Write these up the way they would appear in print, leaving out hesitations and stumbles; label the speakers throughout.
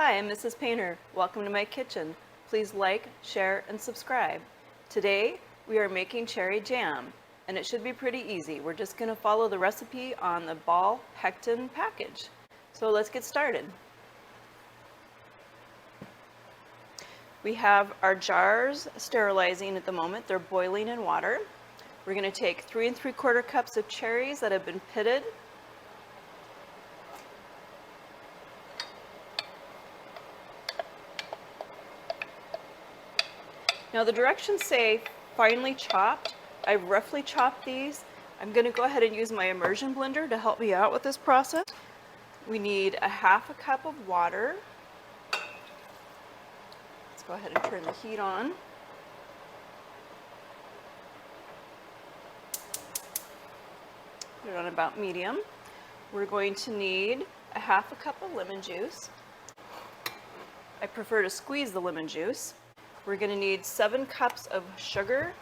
Speaker 1: Hi, I'm Mrs. Painter. Welcome to my kitchen. Please like, share, and subscribe. Today, we are making cherry jam, and it should be pretty easy. We're just going to follow the recipe on the Ball Pectin package. So let's get started. We have our jars sterilizing at the moment. They're boiling in water. We're going to take 3 3/4 cups of cherries that have been pitted. Now the directions say finely chopped. I've roughly chopped these. I'm going to go ahead and use my immersion blender to help me out with this process. We need a 1/2 cup of water. Let's go ahead and turn the heat on. Put it on about medium. We're going to need a 1/2 cup of lemon juice. I prefer to squeeze the lemon juice. We're going to need 7 cups of sugar.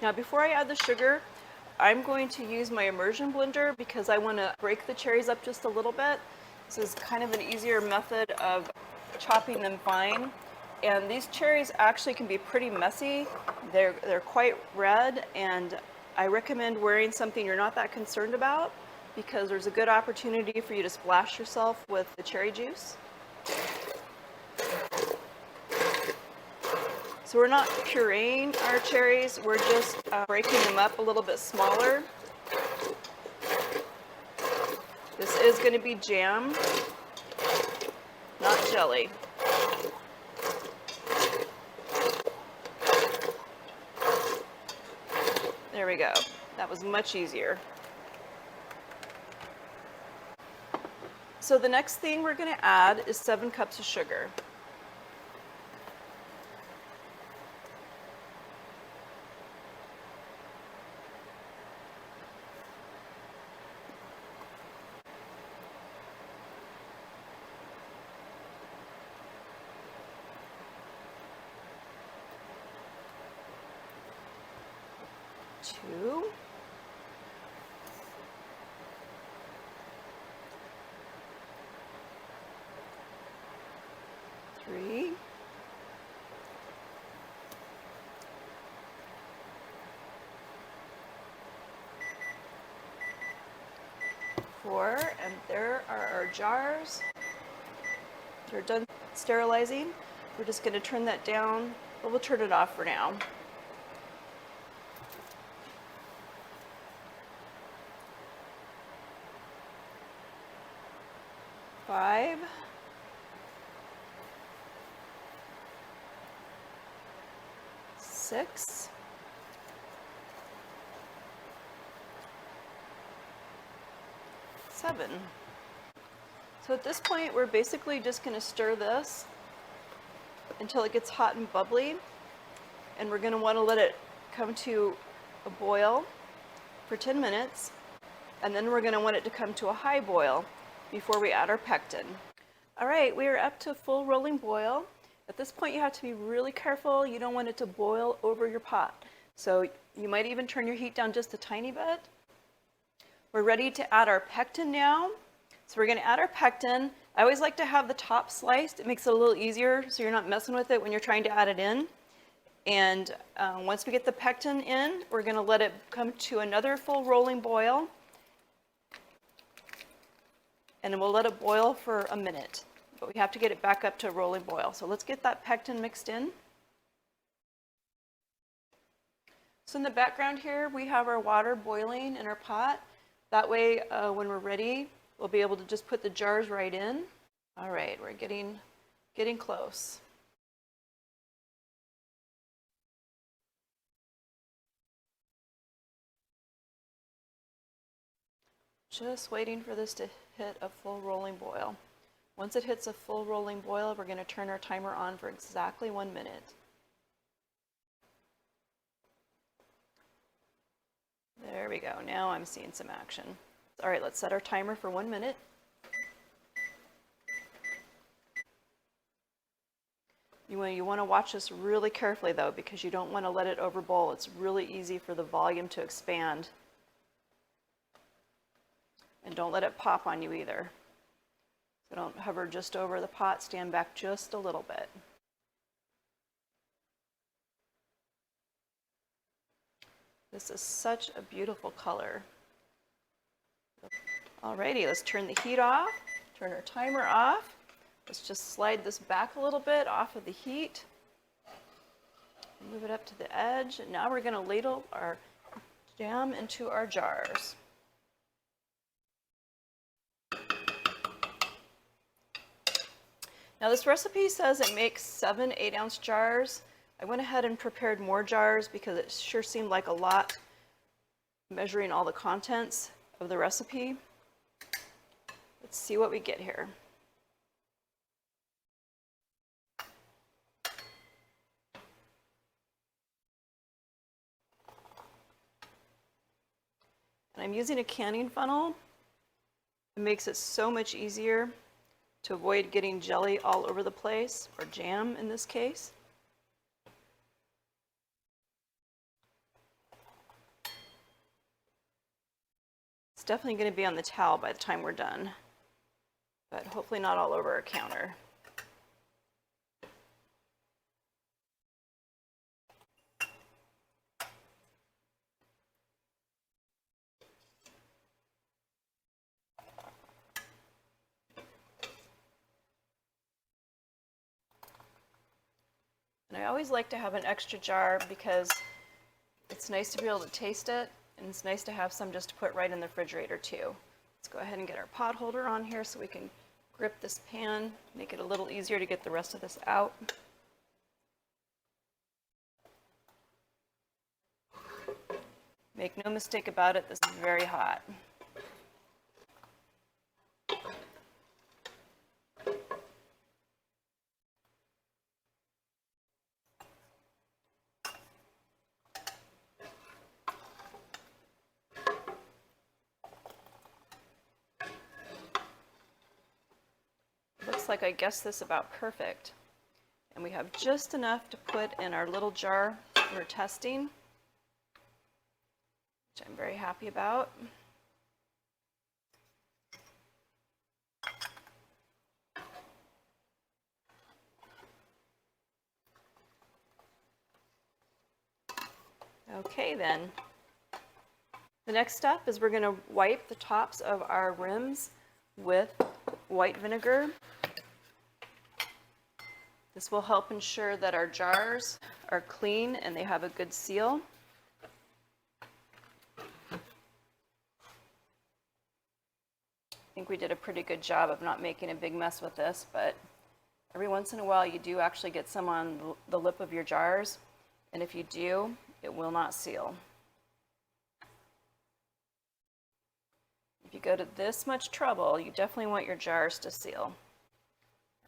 Speaker 1: Now before I add the sugar, I'm going to use my immersion blender because I want to break the cherries up just a little bit. This is kind of an easier method of chopping them fine. And these cherries actually can be pretty messy. They're quite red, and I recommend wearing something you're not that concerned about, because there's a good opportunity for you to splash yourself with the cherry juice. So we're not pureeing our cherries, we're just breaking them up a little bit smaller. This is going to be jam, not jelly. There we go. That was much easier. So the next thing we're going to add is 7 cups of sugar. Two. 3. 4, and there are our jars. They're done sterilizing. We're just going to turn that down, but we'll turn it off for now. 5. 6. 7. So at this point, we're basically just going to stir this until it gets hot and bubbly, and we're going to want to let it come to a boil for 10 minutes, and then we're going to want it to come to a high boil before we add our pectin. All right, we are up to a full rolling boil. At this point, you have to be really careful. You don't want it to boil over your pot. So you might even turn your heat down just a tiny bit. We're ready to add our pectin now. So we're going to add our pectin. I always like to have the top sliced. It makes it a little easier so you're not messing with it when you're trying to add it in. And once we get the pectin in, we're going to let it come to another full rolling boil. And then we'll let it boil for a minute. But we have to get it back up to a rolling boil. So let's get that pectin mixed in. So in the background here, we have our water boiling in our pot. That way, when we're ready, we'll be able to just put the jars right in. All right, we're getting close. Just waiting for this to hit a full rolling boil. Once it hits a full rolling boil, we're going to turn our timer on for exactly 1 minute. There we go. Now I'm seeing some action. All right, let's set our timer for 1 minute. You want to watch this really carefully though, because you don't want to let it overboil. It's really easy for the volume to expand. And don't let it pop on you either. So don't hover just over the pot, stand back just a little bit. This is such a beautiful color. Alrighty, let's turn the heat off, turn our timer off. Let's just slide this back a little bit off of the heat. Move it up to the edge. And now we're going to ladle our jam into our jars. Now this recipe says it makes 7 8-ounce jars. I went ahead and prepared more jars because it sure seemed like a lot measuring all the contents of the recipe. Let's see what we get here. And I'm using a canning funnel. It makes it so much easier to avoid getting jelly all over the place, or jam in this case. It's definitely going to be on the towel by the time we're done, but hopefully not all over our counter. And I always like to have an extra jar because it's nice to be able to taste it, and it's nice to have some just to put right in the refrigerator too. Let's go ahead and get our pot holder on here so we can grip this pan, make it a little easier to get the rest of this out. Make no mistake about it, this is very hot. Looks like I guessed this about perfect. And we have just enough to put in our little jar we're testing, which I'm very happy about. Okay then. The next step is we're going to wipe the tops of our rims with white vinegar. This will help ensure that our jars are clean and they have a good seal. I think we did a pretty good job of not making a big mess with this, but every once in a while you do actually get some on the lip of your jars, and if you do, it will not seal. If you go to this much trouble, you definitely want your jars to seal.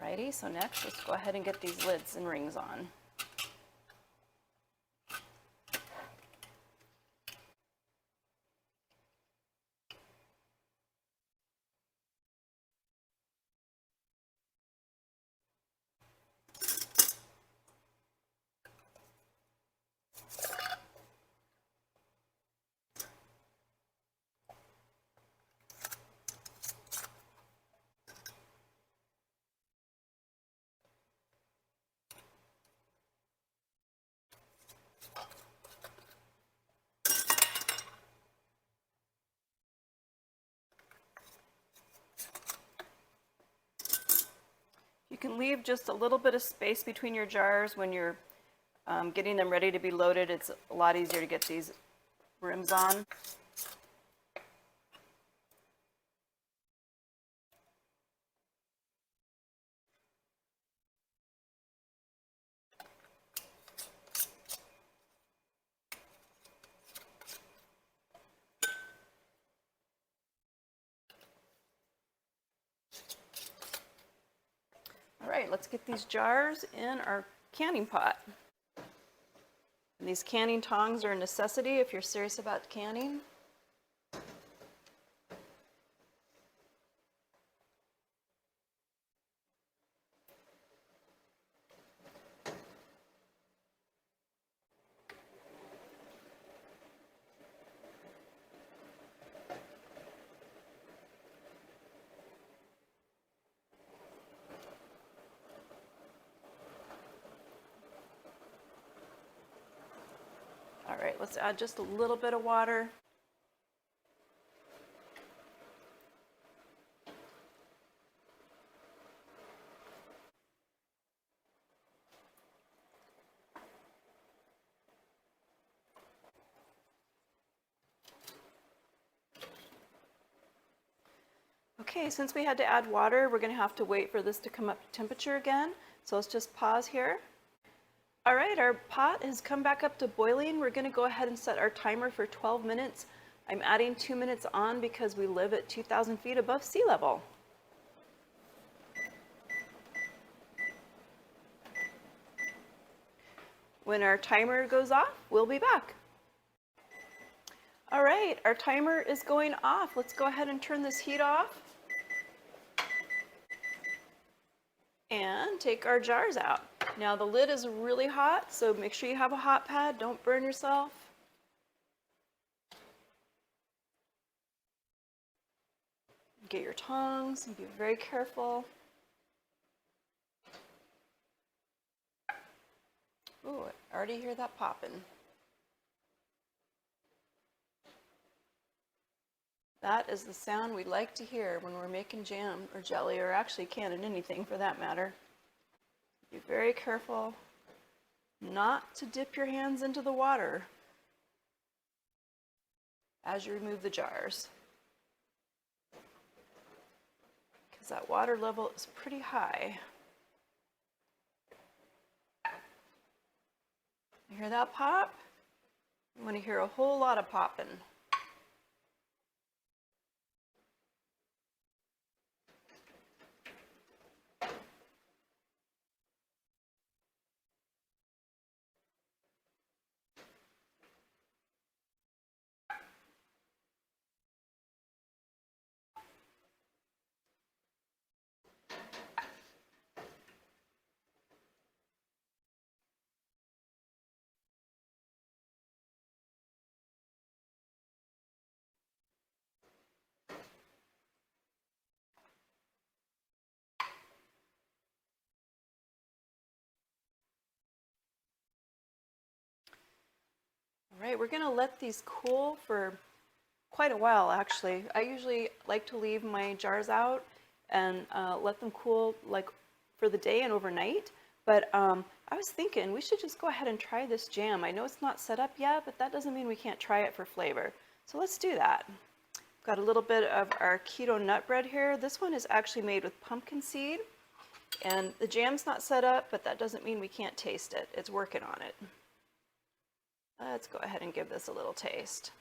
Speaker 1: Alrighty, so next let's go ahead and get these lids and rings on. You can leave just a little bit of space between your jars when you're getting them ready to be loaded. It's a lot easier to get these rims on. All right, let's get these jars in our canning pot. And these canning tongs are a necessity if you're serious about canning. let's add just a little bit of water. Okay, since we had to add water, we're going to have to wait for this to come up to temperature again. So let's just pause here. All right, our pot has come back up to boiling. We're going to go ahead and set our timer for 12 minutes. I'm adding 2 minutes on because we live at 2,000 feet above sea level. When our timer goes off, we'll be back. All right, our timer is going off. Let's go ahead and turn this heat off and take our jars out. Now the lid is really hot, so make sure you have a hot pad. Don't burn yourself. Get your tongs and be very careful. Ooh, I already hear that popping. That is the sound we like to hear when we're making jam or jelly, or actually canning anything for that matter. Be very careful not to dip your hands into the water as you remove the jars, because that water level is pretty high. You hear that pop? You want to hear a whole lot of popping. All right, we're going to let these cool for quite a while, actually. I usually like to leave my jars out and let them cool like for the day and overnight. But I was thinking we should just go ahead and try this jam. I know it's not set up yet, but that doesn't mean we can't try it for flavor. So let's do that. Got a little bit of our keto nut bread here. This one is actually made with pumpkin seed. And the jam's not set up, but that doesn't mean we can't taste it. It's working on it. Let's go ahead and give this a little taste.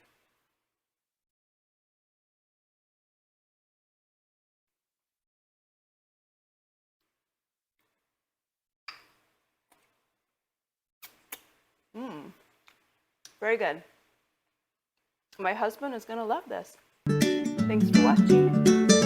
Speaker 1: Very good. My husband is going to love this. Thanks for watching.